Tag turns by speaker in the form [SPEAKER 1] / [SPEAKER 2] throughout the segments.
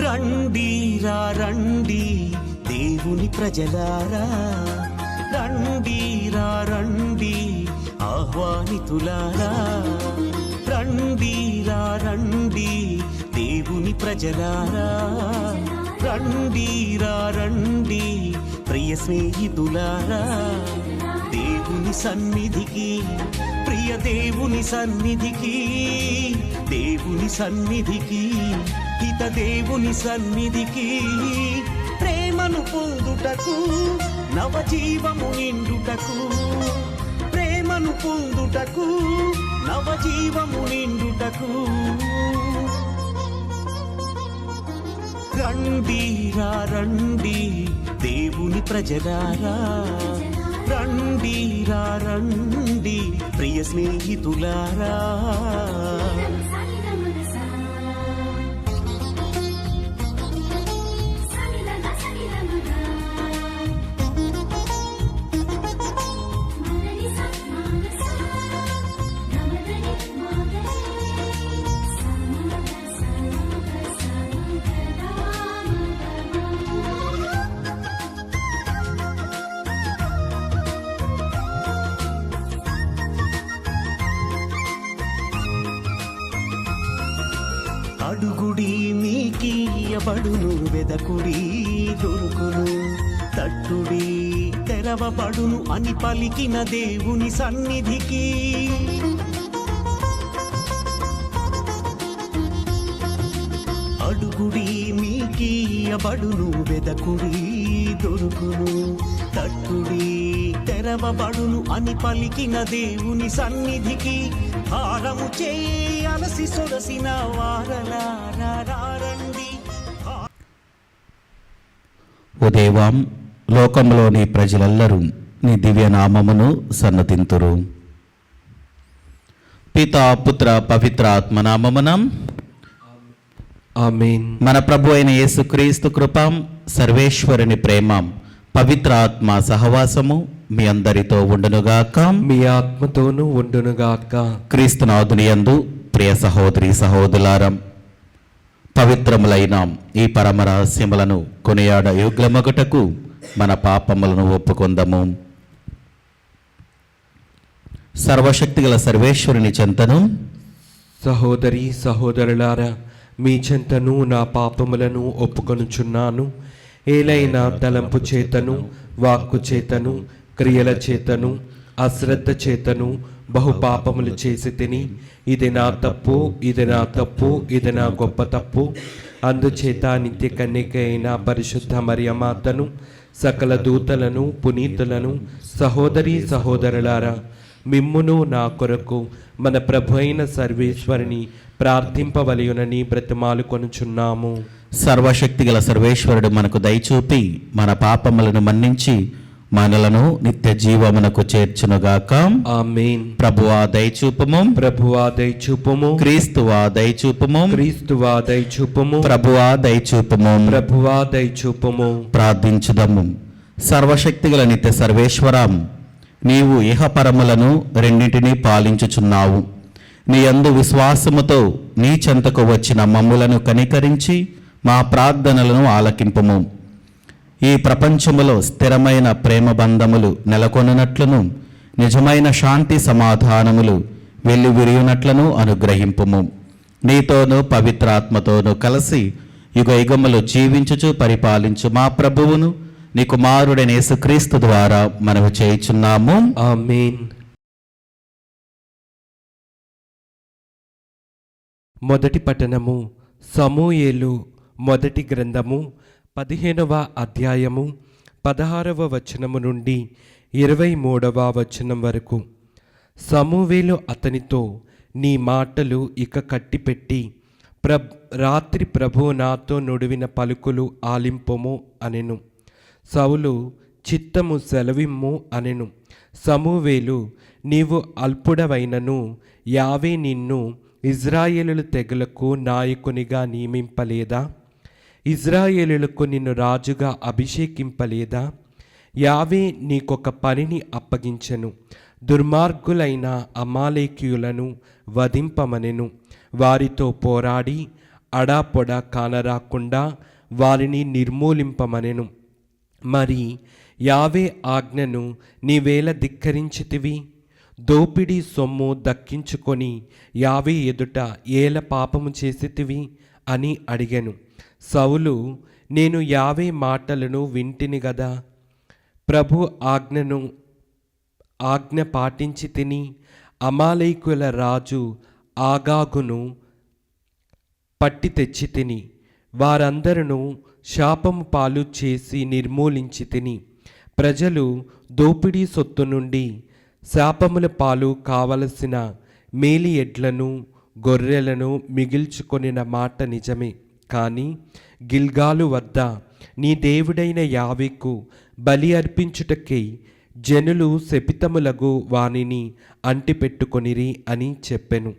[SPEAKER 1] రండి రండి దేవుని ప్రజలారా, రండి రండి ఆహ్వానితులారా, రండి రండి దేవుని ప్రజలారా, రండి రండి ప్రియ స్నేహితులారా, దేవుని సన్నిధికి, ప్రియ దేవుని సన్నిధికి, దేవుని సన్నిధికి, హిత దేవుని సన్నిధికి, ప్రేమను పొందుటకు, నవజీవము నిండుటకు, ప్రేమను పొందుటకు, నవజీవము నిండుటకు. రండి రండి దేవుని ప్రజలారా, రండి రండి ప్రియ స్నేహితులారా. అడుగుడి మీకియబడును, వెదకుడి దొరుకును, తట్టుడి తెరవబడును అని పలికిన దేవుని సన్నిధికి. అడుగుడి మీకియబడును, వెదకుడి దొరుకును, తట్టుడి తెరవబడును అని పలికిన దేవుని సన్నిధికి. హారము చేయి అలసి సొలసిన వారలారండి.
[SPEAKER 2] ఓ దేవా, లోకంలోని ప్రజలెల్లరూ నీ దివ్యనామమును సన్నతింతురు. పితా పుత్ర పవిత్ర ఆత్మనామమున
[SPEAKER 3] ఆమేన్.
[SPEAKER 2] మన ప్రభు అయిన యేసుక్రీస్తు కృప, సర్వేశ్వరుని ప్రేమ, పవిత్ర ఆత్మ సహవాసము మీ అందరితో ఉండునుగాక,
[SPEAKER 3] మీ ఆత్మతోనూ ఉండునుగాక.
[SPEAKER 2] క్రీస్తునాథుని యందు ప్రియ సహోదరి సహోదరులారా, పవిత్రములైన ఈ పరమ రహస్యములను కొనియాడ యోగ్యమగుటకు మన పాపములను ఒప్పుకొందము. సర్వశక్తిగల సర్వేశ్వరుని చెంతను,
[SPEAKER 3] సహోదరి సహోదరులారా, మీ చెంతను నా పాపములను ఒప్పుకొనుచున్నాను. ఏలైనా తలంపు చేతను, వాక్కు చేతను, క్రియల చేతను, అశ్రద్ధ చేతను బహుపాపములు చేసి తిని, ఇది నా తప్పు, ఇది నా తప్పు, ఇది నా గొప్ప తప్పు. అందుచేత నిత్య కన్యక అయిన పరిశుద్ధ మరియమాతను, సకల దూతలను, పునీతులను, సహోదరి సహోదరులారా, మిమ్మును నా కొరకు మన ప్రభు అయిన సర్వేశ్వరుని ప్రార్థింపవలయునని బ్రతిమాలు కొనుచున్నాము.
[SPEAKER 2] సర్వశక్తిగల సర్వేశ్వరుడు మనకు దయచూపి మన పాపములను మన్నించి మనలను నిత్య జీవమునకు చేర్చునుగాక.
[SPEAKER 3] ఆమేన్.
[SPEAKER 2] ప్రభువా దయచూపము,
[SPEAKER 3] ప్రభువా దయచూపము,
[SPEAKER 2] క్రీస్తువా దయచూపము,
[SPEAKER 3] క్రీస్తువా దయచూపము,
[SPEAKER 2] ప్రభువా దయచూపము.
[SPEAKER 3] ప్రభువా దయచూపము.
[SPEAKER 2] ప్రార్థించుదము. సర్వశక్తిగల నిత్య సర్వేశ్వరం, నీవు ఇహపరములను రెండింటినీ పాలించుచున్నావు. నీ యందు విశ్వాసముతో నీ చెంతకు వచ్చిన మమ్ములను కనికరించి మా ప్రార్థనలను ఆలకింపుము. ఈ ప్రపంచములో స్థిరమైన ప్రేమ బంధములు నెలకొనున్నట్లును, నిజమైన శాంతి సమాధానములు వెల్లివిరియునట్లను అనుగ్రహింపుము. నీతోనూ పవిత్రాత్మతోనూ కలిసి యుగ యుగములు జీవించుచు పరిపాలించు మా ప్రభువును నీ కుమారుడైన యేసుక్రీస్తు ద్వారా మనము చేయుచున్నాము.
[SPEAKER 3] ఆమేన్. మొదటి పట్టణము. సమూయేలు మొదటి గ్రంథము 15వ అధ్యాయము 16వ వచనము నుండి 23వ వచనం వరకు. సమూయేలు అతనితో, నీ మాటలు ఇక కట్టిపెట్టి రాత్రి ప్రభువు నాతో నుడివిన పలుకులు ఆలింపుము అనెను. సౌలు, చిత్తము సెలవిమ్ము అనెను. సమూయేలు, నీవు అల్పుడవైనను యావే నిన్ను ఇజ్రాయేలుల తెగలకు నాయకునిగా నియమింపలేదా? ఇజ్రాయేలులకు నిన్ను రాజుగా అభిషేకింపలేదా? యావే నీకొక పనిని అప్పగించెను. దుర్మార్గులైన అమాలేకీయులను వధింపమనెను. వారితో పోరాడి అడాపొడా కానరాకుండా వారిని నిర్మూలింపమనెను. మరి యావే ఆజ్ఞను నీవేళ ధిక్కరించితివి? దోపిడీ సొమ్ము దక్కించుకొని యావే ఎదుట ఏల పాపము చేసితివి అని అడిగెను. సౌలు, నేను యావే మాటలను వింటిని గదా, ప్రభు ఆజ్ఞ పాటించి తిని అమాలేకుల రాజు ఆగాగును పట్టి తెచ్చి తిని వారందరూ శాపము పాలు చేసి నిర్మూలించి తిని ప్రజలు దోపిడీ సొత్తు నుండి శాపముల పాలు కావలసిన మేలి ఎడ్లను గొర్రెలను మిగిల్చుకొనిన మాట నిజమే. కానీ గిల్గాలు వద్ద నీ దేవుడైన యావేకు బలి అర్పించుటకై జనులు శపితములగు వానిని అంటిపెట్టుకొనిరి అని చెప్పెను.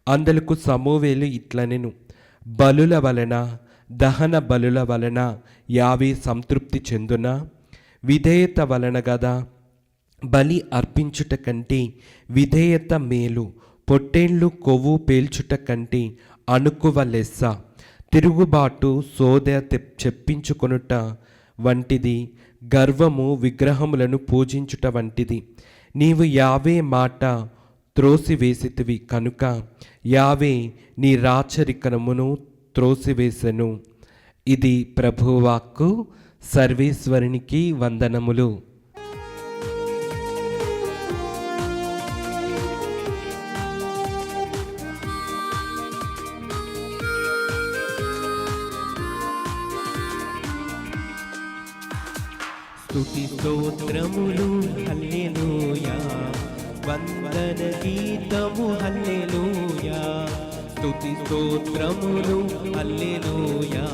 [SPEAKER 3] అందులకు సమూయేలు ఇట్లనెను, బలుల వలన దహన బలుల వలన యావే సంతృప్తి చెందునా? విధేయత వలన గదా. బలి అర్పించుట కంటే విధేయత మేలు. పొట్టేళ్ళు కొవ్వు పేల్చుట కంటే అణుకువ లెస్స. తిరుగుబాటు సోద చెప్పించుకొనుట వంటిది, గర్వము విగ్రహములను పూజించుట వంటిది. నీవు యావే మాట త్రోసివేసితివి కనుక యావే నీ రాచరికమును త్రోసివేసెను. ఇది ప్రభువాక్కు. సర్వేశ్వరునికి వందనములు.
[SPEAKER 4] స్తుతి స్తోత్రములు హల్లెలూయా, వందన గీతము హల్లెలూయా. స్తుతి స్తోత్రములు హల్లెలూయా,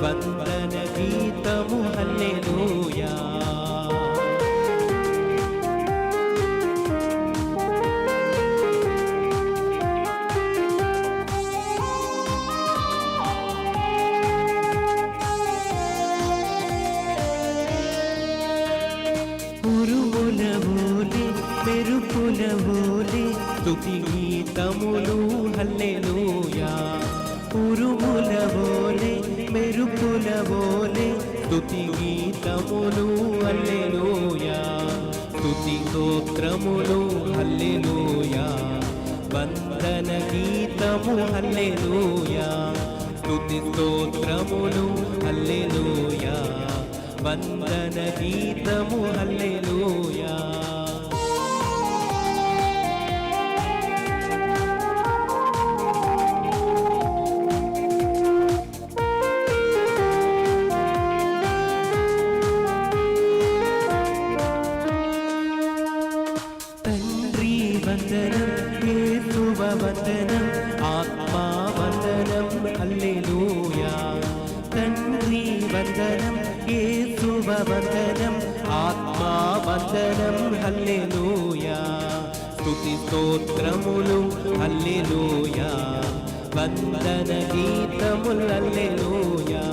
[SPEAKER 4] వందన గీతము హల్లెలూయా. మెరుపుల ఓలే స్తుతి గీతములు హల్లెలూయా. ఉరుముల ఓలే మెరుపుల ఓలే స్తుతి గీతములు హల్లెలూయా. స్తుతి స్తోత్రములు హల్లెలూయా, వందన గీతము హల్లెలూయా. స్తుతి స్తోత్రములు హల్లెలూయా, వందన గీతము హల్లెలూయా. తండ్రి వందనం, యేసువ వందనం, ఆత్మా వందనం హల్లెలూయా. తండ్రి వందనం, యేసువ వందనం, ఆత్మా వందనం హల్లెలూయా. స్తుతి స్తోత్రములు హల్లెలూయా, వందన గీతములు హల్లెలూయా.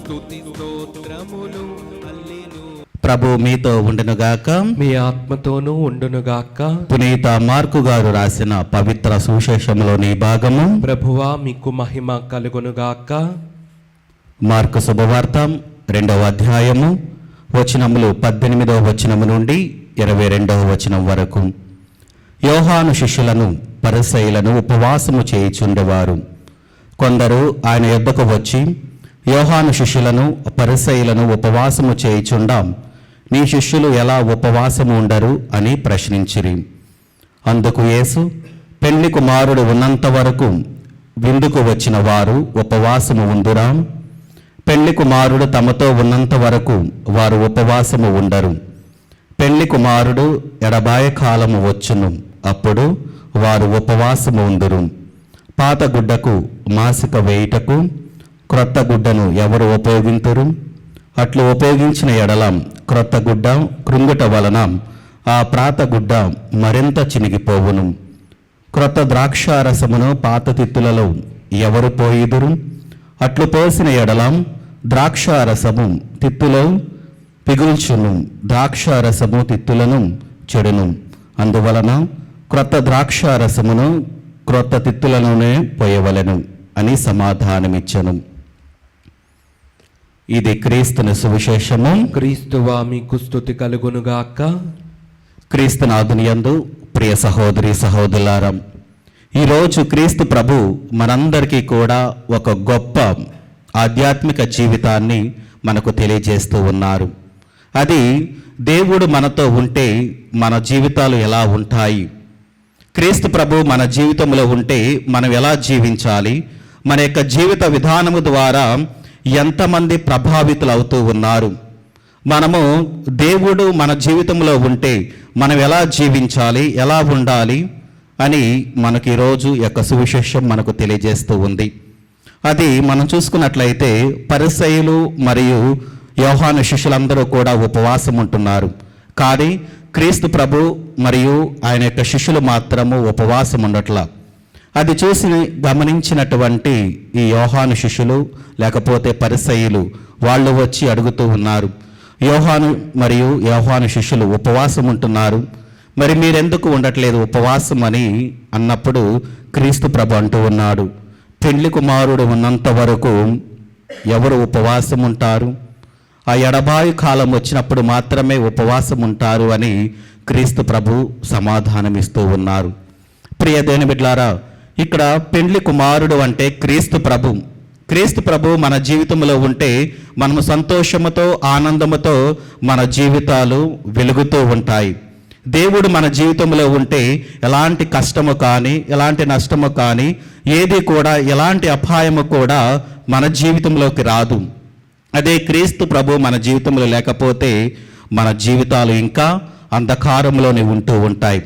[SPEAKER 4] స్తుతి స్తోత్రములు హల్లెలూయా.
[SPEAKER 2] ప్రభు మీతో ఉండునుగాక.
[SPEAKER 3] మీ ఆత్మతోనూ ఉండునుగాక.
[SPEAKER 2] పునీత మార్కు గారు రాసిన పవిత్ర సువిశేషంలోని భాగము.
[SPEAKER 3] ప్రభువా మీకు మహిమ కలుగునుగాక.
[SPEAKER 2] మార్కు శుభవార్త 2వ అధ్యాయము వచనములు 18వ వచనము నుండి 22వ వచనం వరకు. యోహాను శిష్యులను పరిసయ్యులను ఉపవాసము చేయుచుండేవారు. కొందరు ఆయన యొద్దకు వచ్చి, యోహాను శిష్యులను పరిసయ్యులను ఉపవాసము చేయుచుండాం, నీ శిష్యులు ఎలా ఉపవాసము ఉండరు అని ప్రశ్నించిరి. అందుకు యేసు, పెళ్లి కుమారుడు ఉన్నంత వరకు విందుకు వచ్చిన వారు ఉపవాసము ఉందురా? పెళ్లి కుమారుడు తమతో ఉన్నంత వరకు వారు ఉపవాసము ఉండరు. పెళ్లి కుమారుడు ఎడబాయ కాలము వచ్చును, అప్పుడు వారు ఉపవాసము ఉందురు. పాత గుడ్డకు మాసిక వేయుటకు క్రొత్త గుడ్డను ఎవరు ఉపయోగింతురు? అట్లు ఉపయోగించిన ఎడల క్రొత్త గుడ్డ కృంగుట వలన ఆ పాత గుడ్డ మరింత చినిగిపోవును. క్రొత్త ద్రాక్షారసమును పాత తిత్తులలో ఎవరు పోయిదురు? అట్లు పోసిన ఎడల ద్రాక్షారసము తిత్తులో పిగుల్చును, ద్రాక్షారసము తిత్తులను చెడును. అందువలన క్రొత్త ద్రాక్షారసమును క్రొత్త తిత్తులలోనే పోయవలెను అని సమాధానమిచ్చను. ఇది క్రీస్తుని సువిశేషము.
[SPEAKER 3] క్రీస్తువా మీకు స్తుతి కలుగునుగాక.
[SPEAKER 2] క్రీస్తునాథుని యందు ప్రియ సహోదరి సహోదరులారా, ఈరోజు క్రీస్తు ప్రభు మనందరికీ కూడా ఒక గొప్ప ఆధ్యాత్మిక జీవితాన్ని మనకు తెలియజేస్తూ ఉన్నారు. అది దేవుడు మనతో ఉంటే మన జీవితాలు ఎలా ఉంటాయి, క్రీస్తు ప్రభు మన జీవితంలో ఉంటే మనం ఎలా జీవించాలి, మన యొక్క జీవిత విధానము ద్వారా ఎంతమంది ప్రభావితులు అవుతూ ఉన్నారు, మనము దేవుడు మన జీవితంలో ఉంటే మనం ఎలా జీవించాలి, ఎలా ఉండాలి అని మనకి ఈరోజు యొక్క సువిశేషం మనకు తెలియజేస్తూ ఉంది. అది మనం చూసుకున్నట్లయితే పరిసయ్యులు మరియు యోహాను శిష్యులందరూ కూడా ఉపవాసం ఉంటున్నారు. కానీ క్రీస్తు ప్రభు మరియు ఆయన యొక్క శిష్యులు మాత్రము ఉపవాసం ఉండట్లా. అది చూసి గమనించినటువంటి ఈ యోహాను శిష్యులు లేకపోతే పరిసయ్యులు వాళ్ళు వచ్చి అడుగుతూ ఉన్నారు, యోహాను మరియు యోహాను శిష్యులు ఉపవాసం ఉంటున్నారు, మరి మీరెందుకు ఉండట్లేదు ఉపవాసం అని అన్నప్పుడు క్రీస్తు ప్రభు అంటూ ఉన్నాడు, పెళ్లి కుమారుడు ఉన్నంత వరకు ఎవరు ఉపవాసం ఉంటారు? ఆ ఎడబాయి కాలం వచ్చినప్పుడు మాత్రమే ఉపవాసం ఉంటారు అని క్రీస్తు ప్రభు సమాధానమిస్తూ ఉన్నారు. ప్రియ దేవుని బిడ్డలారా, ఇక్కడ పెండ్లి కుమారుడు అంటే క్రీస్తు ప్రభు. క్రీస్తు ప్రభు మన జీవితంలో ఉంటే మనము సంతోషముతో ఆనందముతో మన జీవితాలు వెలుగుతూ ఉంటాయి. దేవుడు మన జీవితంలో ఉంటే ఎలాంటి కష్టము కానీ ఎలాంటి నష్టము కానీ ఏది కూడా ఎలాంటి అపాయము కూడా మన జీవితంలోకి రాదు. అదే క్రీస్తు ప్రభు మన జీవితంలో లేకపోతే మన జీవితాలు ఇంకా అంధకారంలోనే ఉంటూ ఉంటాయి.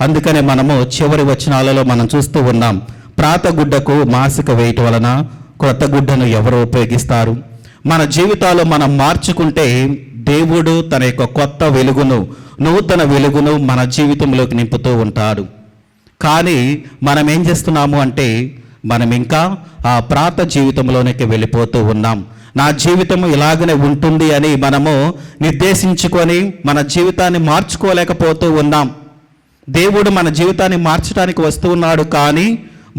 [SPEAKER 2] అందుకనే మనము చివరి వచనాలలో మనం చూస్తూ ఉన్నాం, ప్రాత గుడ్డకు మాసిక వేయటం వలన క్రొత్త గుడ్డను ఎవరు ఉపయోగిస్తారు? మన జీవితాలు మనం మార్చుకుంటే దేవుడు తన యొక్క కొత్త వెలుగును, నూతన వెలుగును మన జీవితంలోకి నింపుతూ ఉంటాడు. కానీ మనం ఏం చేస్తున్నాము అంటే మనం ఇంకా ఆ ప్రాత జీవితంలోనికి వెళ్ళిపోతూ ఉన్నాం. నా జీవితం ఇలాగనే ఉంటుంది అని మనము నిర్దేశించుకొని మన జీవితాన్ని మార్చుకోలేకపోతూ ఉన్నాం. దేవుడు మన జీవితాన్ని మార్చడానికి వస్తూ ఉన్నాడు, కానీ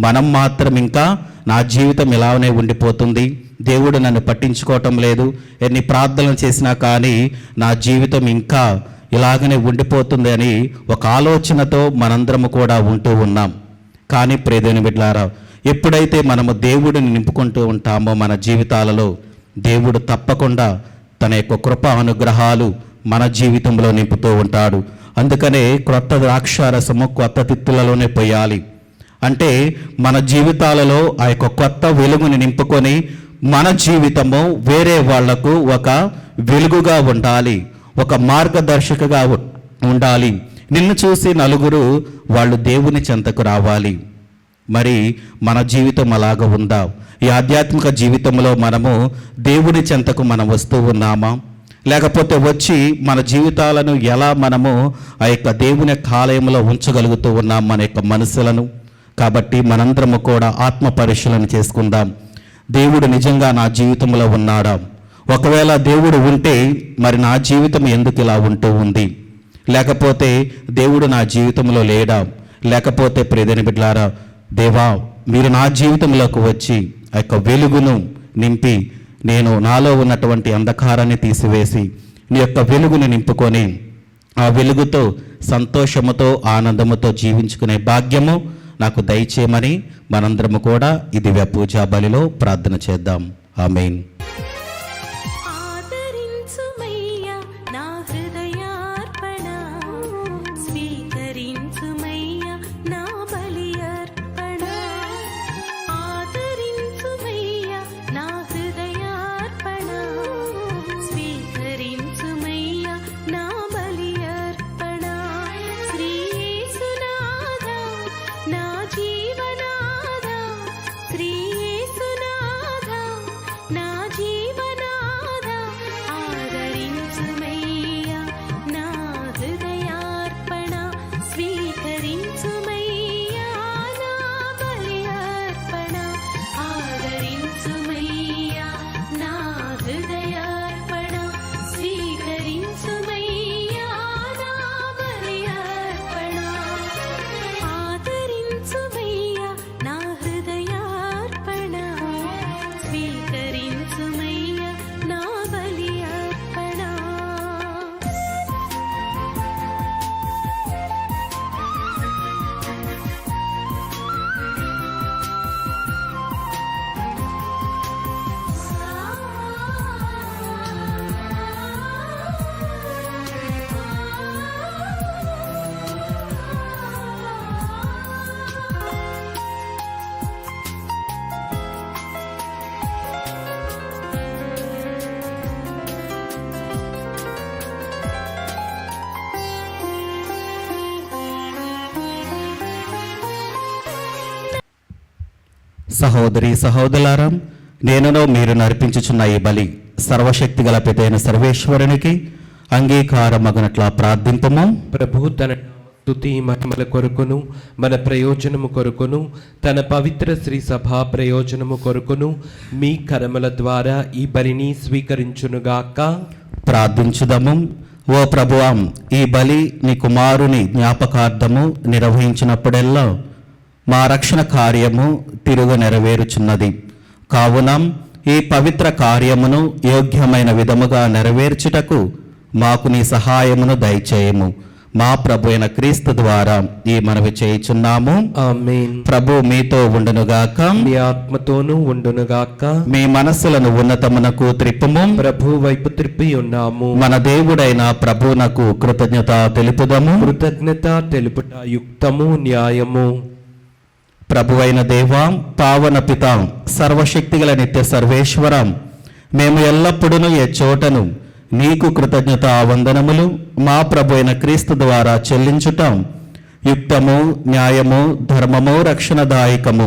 [SPEAKER 2] మనం మాత్రం ఇంకా నా జీవితం ఇలానే ఉండిపోతుంది, దేవుడు నన్ను పట్టించుకోవటం లేదు, ఎన్ని ప్రార్థనలు చేసినా కానీ నా జీవితం ఇంకా ఇలాగనే ఉండిపోతుంది అని ఒక ఆలోచనతో మనందరము కూడా ఉంటూ ఉన్నాం. కానీ ప్రియదేవుని బిడ్డలారా, ఎప్పుడైతే మనము దేవుడిని నింపుకుంటూ ఉంటామో మన జీవితాలలో దేవుడు తప్పకుండా తన యొక్క కృప అనుగ్రహాలు మన జీవితంలో నింపుతూ ఉంటాడు. అందుకనే క్రొత్త ద్రాక్షారసము కొత్త తిత్తులలోనే పోయాలి. అంటే మన జీవితాలలో ఆ యొక్క కొత్త వెలుగుని నింపుకొని మన జీవితము వేరే వాళ్లకు ఒక వెలుగుగా ఉండాలి, ఒక మార్గదర్శకగా ఉండాలి. నిన్ను చూసి నలుగురు వాళ్ళు దేవుని చెంతకు రావాలి. మరి మన జీవితం అలాగ ఉందా? ఈ ఆధ్యాత్మిక జీవితంలో మనము దేవుని చెంతకు మనం వస్తూ ఉన్నామా? లేకపోతే వచ్చి మన జీవితాలను ఎలా మనము ఆ యొక్క దేవుని ఆలయంలో ఉంచగలుగుతూ ఉన్నాం మన యొక్క మనసులను? కాబట్టి మనందరము కూడా ఆత్మ పరిశీలన చేసుకుందాం. దేవుడు నిజంగా నా జీవితంలో ఉన్నాడా? ఒకవేళ దేవుడు ఉంటే మరి నా జీవితం ఎందుకు ఇలా ఉంటూ ఉంది? లేకపోతే దేవుడు నా జీవితంలో లేడా? లేకపోతే ప్రియదేవుని బిడ్డలారా, దేవా మీరు నా జీవితంలోకి వచ్చి ఆ యొక్క వెలుగును నింపి నేను నాలో ఉన్నటువంటి అంధకారాన్ని తీసివేసి నీ యొక్క వెలుగుని నింపుకొని ఆ వెలుగుతో సంతోషముతో ఆనందముతో జీవించుకునే భాగ్యము నాకు దయచేయమని మనందరము కూడా ఈ దివ్య పూజా బలిలో ప్రార్థన చేద్దాం. ఆమేన్.
[SPEAKER 5] స్వీకరించుమయ్యా నా బలి అర్పణ.
[SPEAKER 2] సహోదరి సహోదరులారా, నేనునో మీరు నర్పించుచున్న ఈ బలి సర్వశక్తి గల పితైన సర్వేశ్వరునికి అంగీకారమగునట్లా ప్రార్థింపము.
[SPEAKER 3] ప్రభు తన స్తుతి మహిమల కొరకును మన ప్రయోజనము కొరకును తన పవిత్ర శ్రీ సభా ప్రయోజనము కొరకును మీ కరముల ద్వారా ఈ బలిని స్వీకరించునుగాక.
[SPEAKER 2] ప్రార్థించుదము. ఓ ప్రభువా, ఈ బలి నీ కుమారుని జ్ఞాపకార్థము నిర్వహించినప్పుడెల్లా మా రక్షణ కార్యము తిరుగు నెరవేరుచున్నది. కావున ఈ పవిత్ర కార్యమును యోగ్యమైన విధముగా నెరవేర్చుటకు మాకు నీ సహాయమును దయచేయము. మా ప్రభు అయిన క్రీస్తు ద్వారా ఈ మనవి చేయుచున్నాము.
[SPEAKER 3] ఆమేన్.
[SPEAKER 2] ప్రభు మీతో ఉండునుగాక,
[SPEAKER 3] మీ ఆత్మతోనూ ఉండునుగాక.
[SPEAKER 2] మీ మనస్సులను ఉన్నతమునకు త్రిప్పుము.
[SPEAKER 3] ప్రభు వైపు త్రిప్పి ఉన్నాము.
[SPEAKER 2] మన దేవుడైన ప్రభువునకు కృతజ్ఞత తెలుపుదము.
[SPEAKER 3] కృతజ్ఞత తెలుపుట యుక్తము, న్యాయము.
[SPEAKER 2] ప్రభువైన దేవా, పావన పిత, సర్వశక్తిగల నిత్య సర్వేశ్వరం, మేము ఎల్లప్పుడూ ఏ చోటను నీకు కృతజ్ఞత వందనములు మా ప్రభు అయిన క్రీస్తు ద్వారా చెల్లించుట యుక్తము, న్యాయము, ధర్మము, రక్షణదాయకము.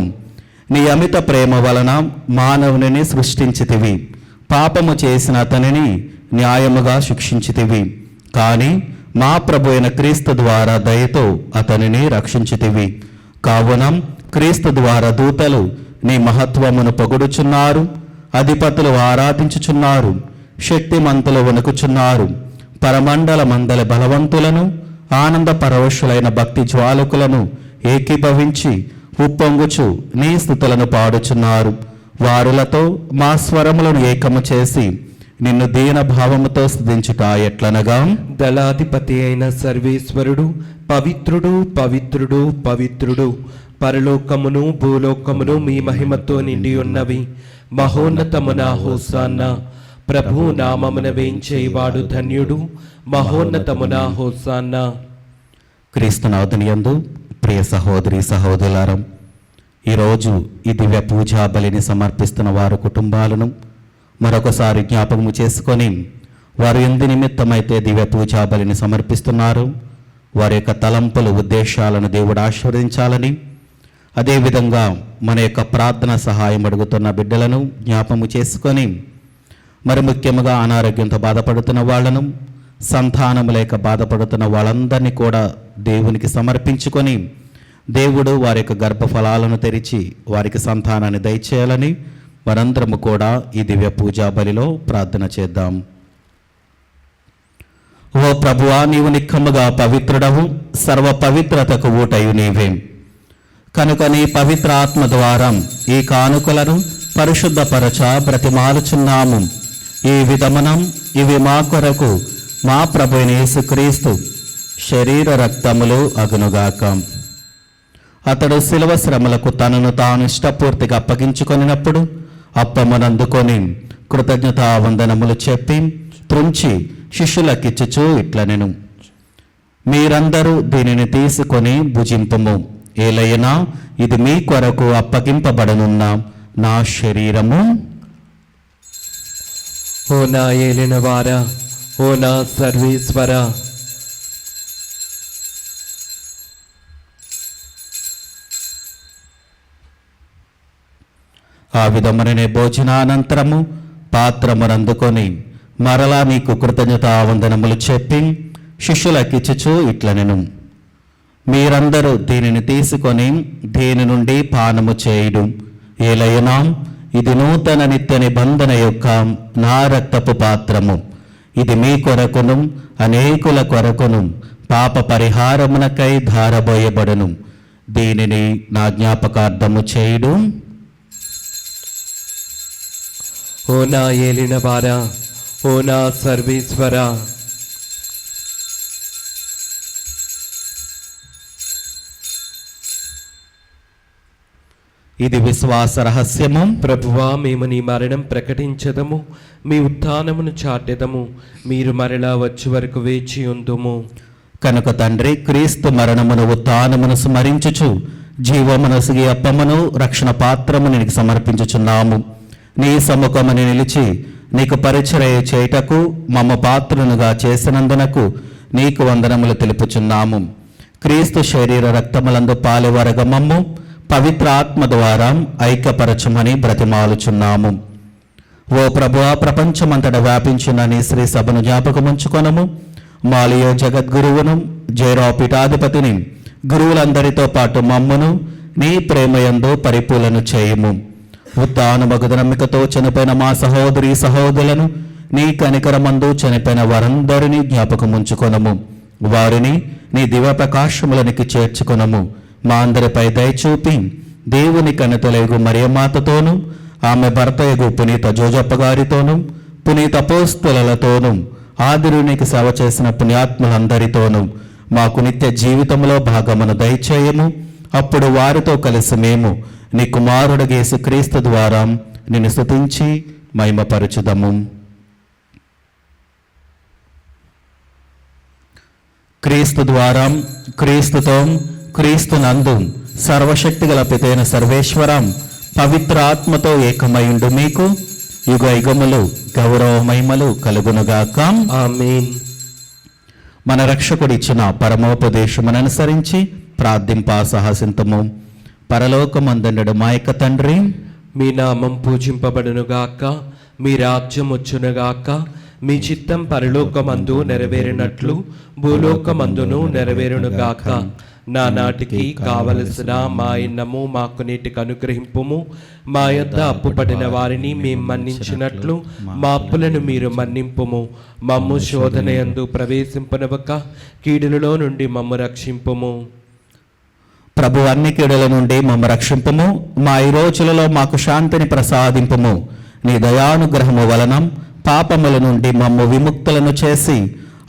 [SPEAKER 2] నీ అమిత ప్రేమ వలన మానవుని సృష్టించితివి. పాపము చేసిన అతనిని న్యాయముగా శిక్షించితివి. కానీ మా ప్రభు అయిన క్రీస్తు ద్వారా దయతో అతనిని రక్షించితివి. కావున క్రీస్తు ద్వారా దూతలు నీ మహత్వమును పొగుడుచున్నారు, అధిపతులు ఆరాధించుచున్నారు, శక్తిమంతులు వణుకుచున్నారు. పరమండల మందల బలవంతులను, ఆనంద పరవశులైన భక్తి జ్వాలకులను ఏకీభవించి ఉప్పొంగుచు నీ స్తుతులను పాడుచున్నారు. వారులతో మా స్వరములను ఏకము చేసి నిన్ను దీన భావముతో స్తుతించుట ఎట్లనగా,
[SPEAKER 3] దళాధిపతి అయిన సర్వేశ్వరుడు పవిత్రుడు, పవిత్రుడు, పవిత్రుడు, పరలోకమును భూలోకమును మీ మహిమతో నిండి ఉన్నవి. మహోన్నతమున హోసాన్న. ప్రభు నామమున వేంచేవాడు ధన్యుడు. మహోన్నతమున హోసాన్న.
[SPEAKER 2] క్రీస్తునాథుని యందు ప్రియ సహోదరి సహోదరులారా, ఈరోజు ఈ దివ్య పూజా బలిని సమర్పిస్తున్న వారి కుటుంబాలను మరొకసారి జ్ఞాపకము చేసుకొని వారు ఎందు నిమిత్తమైతే దివ్య పూజా బలిని సమర్పిస్తున్నారు వారి యొక్క తలంపులు, ఉద్దేశాలను దేవుడు ఆశీర్వదించాలని, అదేవిధంగా మన యొక్క ప్రార్థన సహాయం అడుగుతున్న బిడ్డలను జ్ఞాపకము చేసుకొని, మరి ముఖ్యంగా అనారోగ్యంతో బాధపడుతున్న వాళ్ళను, సంతానము లేక బాధపడుతున్న వాళ్ళందరినీ కూడా దేవునికి సమర్పించుకొని దేవుడు వారి యొక్క గర్భఫలాలను తెరిచి వారికి సంతానాన్ని దయచేయాలని మనందరము కూడా ఈ దివ్య పూజా బలిలో ప్రార్థన చేద్దాం. ఓ ప్రభువా, నీవు నిక్కముగా పవిత్రుడవు, సర్వ పవిత్రతకు ఊటయు నీవే. కనుక నీ పవిత్ర ఆత్మ ద్వారా ఈ కానుకలను పరిశుద్ధపరచ బ్రతిమాలుచున్నాము. ఈ విధమునం ఇవి మా కొరకు మా ప్రభువైన యేసుక్రీస్తు శరీర రక్తములు అగునుగాక. అతడు శిలువ శ్రమలకు తనను తాను ఇష్టపూర్తిగా అప్పగించుకొనినప్పుడు అప్పమునందుకొని కృతజ్ఞతా వందనములు చెప్పి త్రుంచి శిష్యులకిచ్చుచూ ఇట్లనెను, మీరందరూ దీనిని తీసుకొని భుజింపుము. ఏలైనా ఇది మీ కొరకు అప్పగింపబడనున్న నా శరీరము.
[SPEAKER 3] ఓ నా ఏలినవారా, ఓ నా సర్వేశ్వర,
[SPEAKER 2] ఆ విధముననే భోజనానంతరము పాత్రమునందుకొని మరలా నీకు కృతజ్ఞతా వందనములు చెప్పి శిష్యులకిచ్చుచూ ఇట్లనెను, మీరందరూ దీనిని తీసుకొని దీని నుండి పానము చేయుడు. ఏలైనా ఇది నూతన నిత్య నిబంధన యొక్క నా రక్తపు పాత్రము. ఇది మీ కొరకును అనేకుల కొరకును పాప పరిహారమునకై ధారబోయబడును. దీనిని నా జ్ఞాపకార్థము చేయుడు.
[SPEAKER 3] ఓ నా ఏలినవారా, ఓ నా సర్వేశ్వరా,
[SPEAKER 2] ఇది విశ్వాస రహస్యము.
[SPEAKER 3] ప్రభువా, మేము నీ మరణం ప్రకటించదము, మీ ఉత్థానమును చాటెదము. మీరు మరలా వచ్చే వరకు వేచి ఉందుము.
[SPEAKER 2] కనుక తండ్రి, క్రీస్తు మరణమును ఉత్థానమును స్మరించుచు జీవమునసిగి అప్పమును రక్షణ పాత్రమును నీకు సమర్పించుచున్నాము. నీ సముఖముని నిలిచి నీకు పరిచర్య చేయుటకు మమ్మ పాత్రునుగా చేసినందునకు నీకు వందనములు తెలుపుచున్నాము. క్రీస్తు శరీర రక్తములందు పాలువరగ మమ్ము పవిత్ర ఆత్మ ద్వారా ఐక్యపరచమని బ్రతిమాలుచున్నాము. ఓ ప్రభువా, ప్రపంచమంతటా వ్యాపించిన నీ శ్రీ సభను జ్ఞాపకముంచుకొనము. మాలియో జగద్గురువును, జైరో పీఠాధిపతిని, గురువులందరితో పాటు మమ్మును నీ ప్రేమయందు పరిపూలను చేయుము. ఉత్థానమగు నమ్మికతో చనిపోయిన మా సహోదరి సహోదరులను నీ కనికరమందు చనిపోయిన వారందరినీ జ్ఞాపకముంచుకొనము. వారిని నీ దివ్య ప్రకాశములనికి చేర్చుకొనము. మా అందరిపై దయచూపి దేవుని కన్నతలేగు మరియమాతతోనూ, ఆమె భర్తయగు పునీత జోజప్ప గారితోనూ, పునీత అపోస్తలులతోనూ, ఆదిరునికి సేవ చేసిన పుణ్యాత్ములందరితోనూ మాకు నిత్య జీవితంలో భాగమును దయచేయము. అప్పుడు వారితో కలిసి మేము నీ కుమారుడు యేసుక్రీస్తు ద్వారా నిన్ను స్తుతించి మహిమపరచుదము. క్రీస్తు ద్వారా, క్రీస్తుతో, క్రీస్తునందు సర్వశక్తి గల పితైన సర్వేశ్వరం పవిత్ర ఆత్మతో ఏకమైండు మీకు యుగ యుగములు గౌరవ మహిమలు కలుగునుగాక.
[SPEAKER 3] ఆమేన్.
[SPEAKER 2] మన రక్షకుడు ఇచ్చిన పరమోపదేశమును అనుసరించి ప్రార్థింప సాహసింతము. పరలోకమందుండు మా యొక్క తండ్రి,
[SPEAKER 3] మీ నామం పూజింపబడునుగాక, మీ రాజ్యం వచ్చునుగాక, మీ చిత్తం పరలోకమందు నెరవేరినట్లు భూలోకమందును నెరవేరునుగాక. నానాటికి కావలసిన మా ఇన్నము మాకు నీటికి అనుగ్రహింపుము. మా యొద్ద అప్పుపడిన వారిని మేము మన్నించినట్లు మా అప్పులను మీరు మన్నింపుము. మమ్ము శోధనయందు ప్రవేశింపనవక కీడులలో నుండి మమ్ము రక్షింపుము.
[SPEAKER 2] ప్రభు, అన్ని కీడుల నుండి మమ్మ రక్షింపుము. మా ఈ రోజులలో మాకు శాంతిని ప్రసాదింపుము. నీ దయానుగ్రహము వలన పాపముల నుండి మమ్ము విముక్తులను చేసి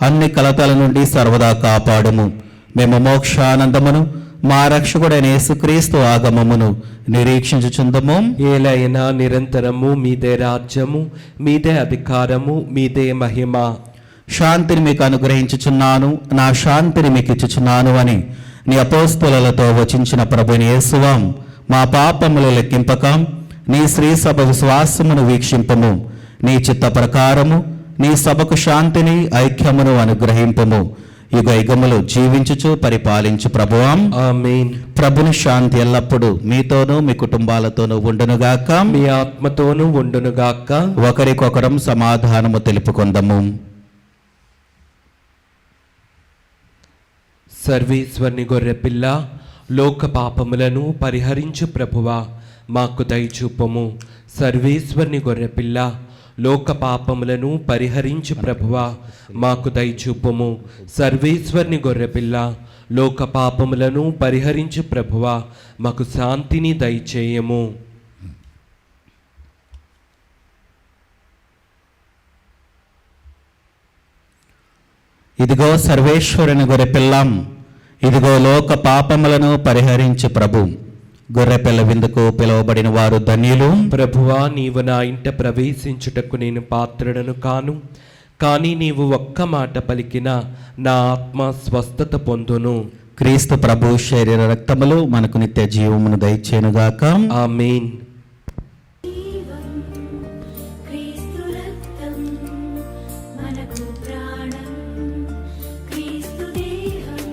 [SPEAKER 2] అన్ని కలతల నుండి సర్వదా కాపాడుము. మేము మోక్షానందమును మా రక్షకుడైన యేసుక్రీస్తు ఆగమమును నిరీక్షించుచుందము.
[SPEAKER 3] ఏలైనా నిరంతరము మీదే రాజ్యము, మీదే అధికారము, మీదే మహిమ.
[SPEAKER 2] శాంతిని మీకు అనుగ్రహించుచున్నాను, నా శాంతిని మీకు ఇచ్చుచున్నాను అని నీ అపోస్తలులతో వచించిన ప్రభుని యేసువాం, మా పాపములు లెక్కింపక నీ శ్రీ సభ విశ్వాసమును వీక్షింపము. నీ చిత్త ప్రకారము నీ సభకు శాంతిని ఐక్యమును అనుగ్రహింపము. యుగ యుగములు జీవించుచు పరిపాలించు ప్రభువాం.
[SPEAKER 3] ఆమేన్.
[SPEAKER 2] ప్రభుని శాంతి ఎల్లప్పుడూ మీతోనూ మీ కుటుంబాలతోనూ ఉండునుగాక.
[SPEAKER 3] మీ ఆత్మతోనూ ఉండునుగాక.
[SPEAKER 2] ఒకరికొకరం సమాధానము తెలుపుకొందము.
[SPEAKER 3] సర్వేశ్వరుని గొర్రెపిల్ల, లోక పాపములను పరిహరించు ప్రభువా, మాకు దయచూపము. సర్వేశ్వరుని గొర్రెపిల్ల, లోక పాపములను పరిహరించు ప్రభువా, మాకు దయచూపము. సర్వేశ్వరుని గొర్రెపిల్ల, లోక పాపములను పరిహరించు ప్రభువా, మాకు శాంతిని దయచేయము.
[SPEAKER 2] ఇదిగో సర్వేశ్వరుని గొర్రెపిల్లం, ఇదిగో లోక పాపములను పరిహరించు ప్రభు. గొర్రెపిల్ల విందుకు పిలువబడిన వారు ధన్యులు.
[SPEAKER 3] ప్రభువా, నీవు నా ఇంట ప్రవేశించుటకు నేను పాత్రుడను కాను, కానీ నీవు ఒక్క మాట పలికిన నా ఆత్మ స్వస్థత పొందును.
[SPEAKER 2] క్రీస్తు ప్రభు శరీర రక్తములు మనకు నిత్య జీవమును దయచేయునుగాక.
[SPEAKER 3] ఆమేన్.
[SPEAKER 5] క్రీస్తు రక్తం మనకు ప్రాణం, క్రీస్తు దేహం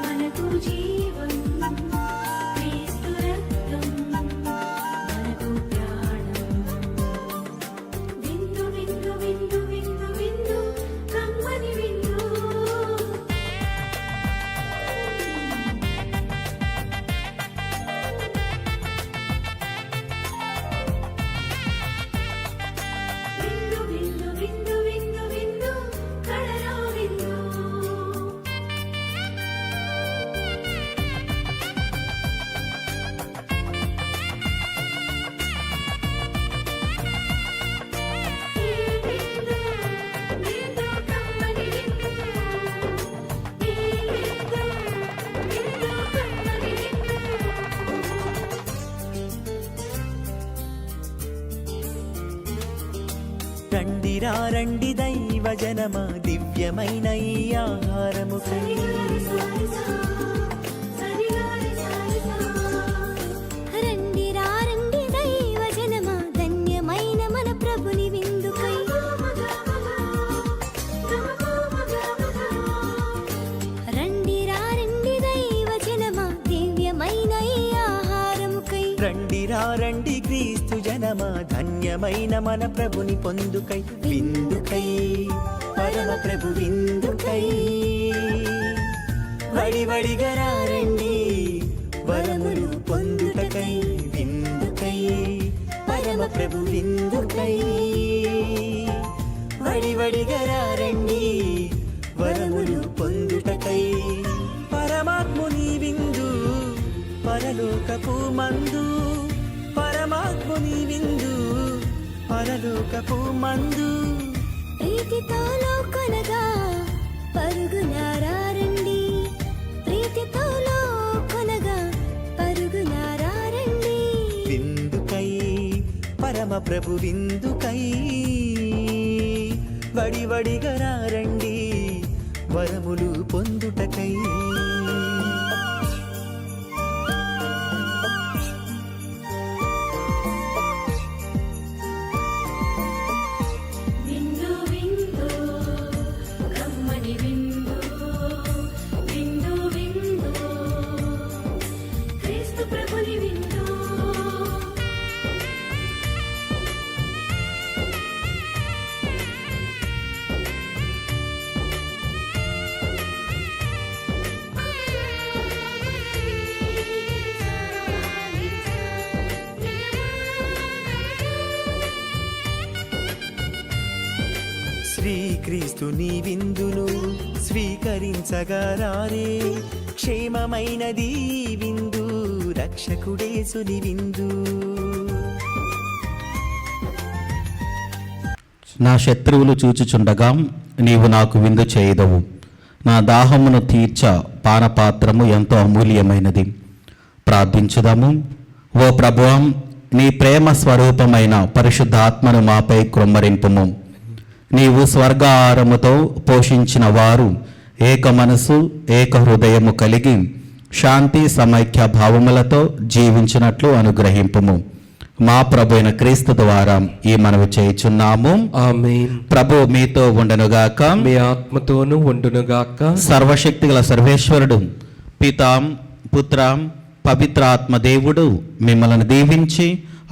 [SPEAKER 5] మనకు జీవం, క్రీస్తు రక్తం మనకు ప్రాణం. విందు విందు విందు విందు విందు కమ్మని విందు.
[SPEAKER 1] రండిరా రండి దైవ జనమా దివ్యమైన ఈ ఆహారముకై
[SPEAKER 5] రండి రండి దైవ జనమా ధన్యమైన మన ప్రభుని విందుకై రండి రండి దైవ జనమా దివ్యమైన ఈ ఆహారముకై
[SPEAKER 1] రండిరా రండి క్రీస్తు జనమా ధన్యమైన మన ప్రభుని పొందుకై విందుకై పరమ ప్రభు విందుకై వడివడిగా రండి వరములు పొందుటకై విందుకై పరమ ప్రభు విందుకై వడివడిగా రండి వరములు పొందుటకై పరమాత్ముని విందు పరలోకపు మందు పరమాత్ముని విందు పరలోకపు మందు
[SPEAKER 5] ప్రీతితో లోకొనగా పరుగునారా రండి ప్రీతితో లోకొనగా పరుగునారా రండి
[SPEAKER 1] విందుకై పరమ ప్రభు విందుకై వడివడిగా రండి వరములు పొందుటకై
[SPEAKER 5] విందు విందు కమ్మని విందు విందు విందు క్రీస్తు ప్రభుని విందు
[SPEAKER 1] శ్రీక్రీస్తుని విందును స్వీకరించగరారే క్షేమమైనది ఈ విందు రక్షకుడేసుని విందు
[SPEAKER 2] నా శత్రువులు చూచుచుండగా నీవు నాకు విందు చేయదవు నా దాహమును తీర్చ పానపాత్రము ఎంతో అమూల్యమైనది. ప్రార్థించుదాము. ఓ ప్రభువం, నీ ప్రేమ స్వరూపమైన పరిశుద్ధాత్మను మాపై కృమ్మరింపుము. నీవు స్వర్గాహారముతో పోషించిన వారు ఏక మనసు ఏక హృదయము కలిగి శాంతి సమైక్య భావములతో జీవించినట్లు అనుగ్రహింపుము. మా ప్రభు అయిన క్రీస్తు ద్వారా ఈ మనవి చేయుచున్నాము.
[SPEAKER 3] ఆమేన్.
[SPEAKER 2] ప్రభు మీతో ఉండనుగాక.
[SPEAKER 3] మీ ఆత్మతోనూ ఉండునుగాక.
[SPEAKER 2] సర్వశక్తి గల సర్వేశ్వరుడు పితాం పుత్రం పవిత్రాత్మ దేవుడు మిమ్మల్ని దీవించి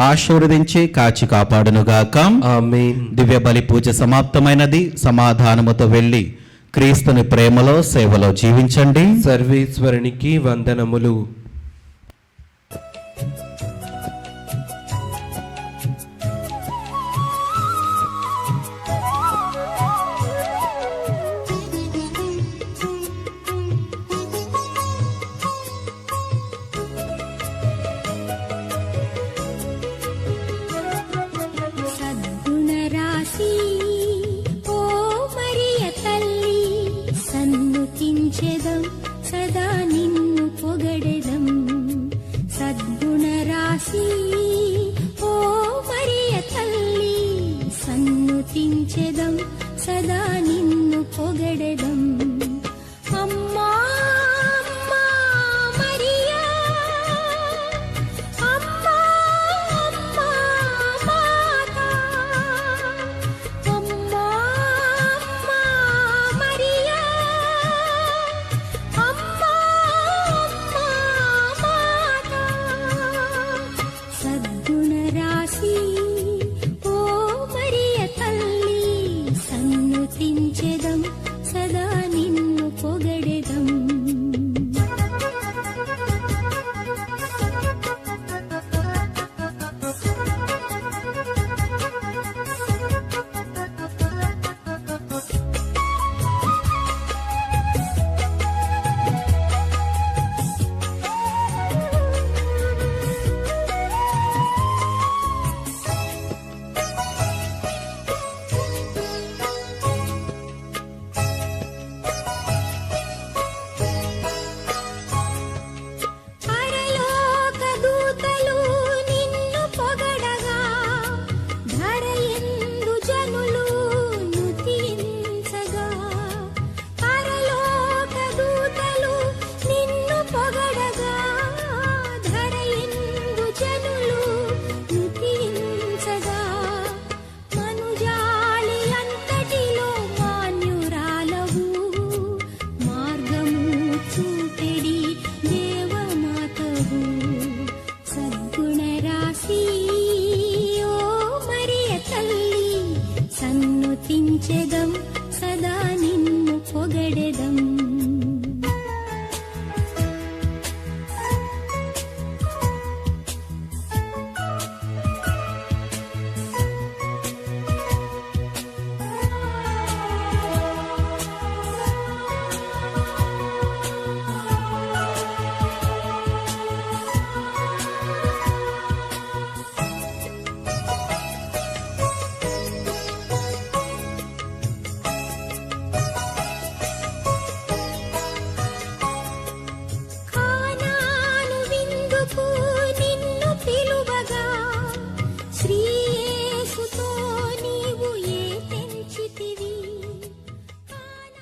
[SPEAKER 2] ఆశీర్వదించి కాచి కాపాడునుగాక.
[SPEAKER 3] ఆమేన్.
[SPEAKER 2] దివ్య బలి పూజ సమాప్తమైనది. సమాధానముతో వెళ్ళి క్రీస్తుని ప్రేమలో సేవలో జీవించండి.
[SPEAKER 3] సర్వేశ్వరునికి వందనములు.
[SPEAKER 5] సద్గుణరాశి ఓ మరియ తల్లి సన్నుతించెదం సదా నిన్ను పొగడెదం. సద్గుణరాశి ఓ మరియ తల్లి సన్నుతించెదం సదా నిన్ను పొగడెదం. అమ్మా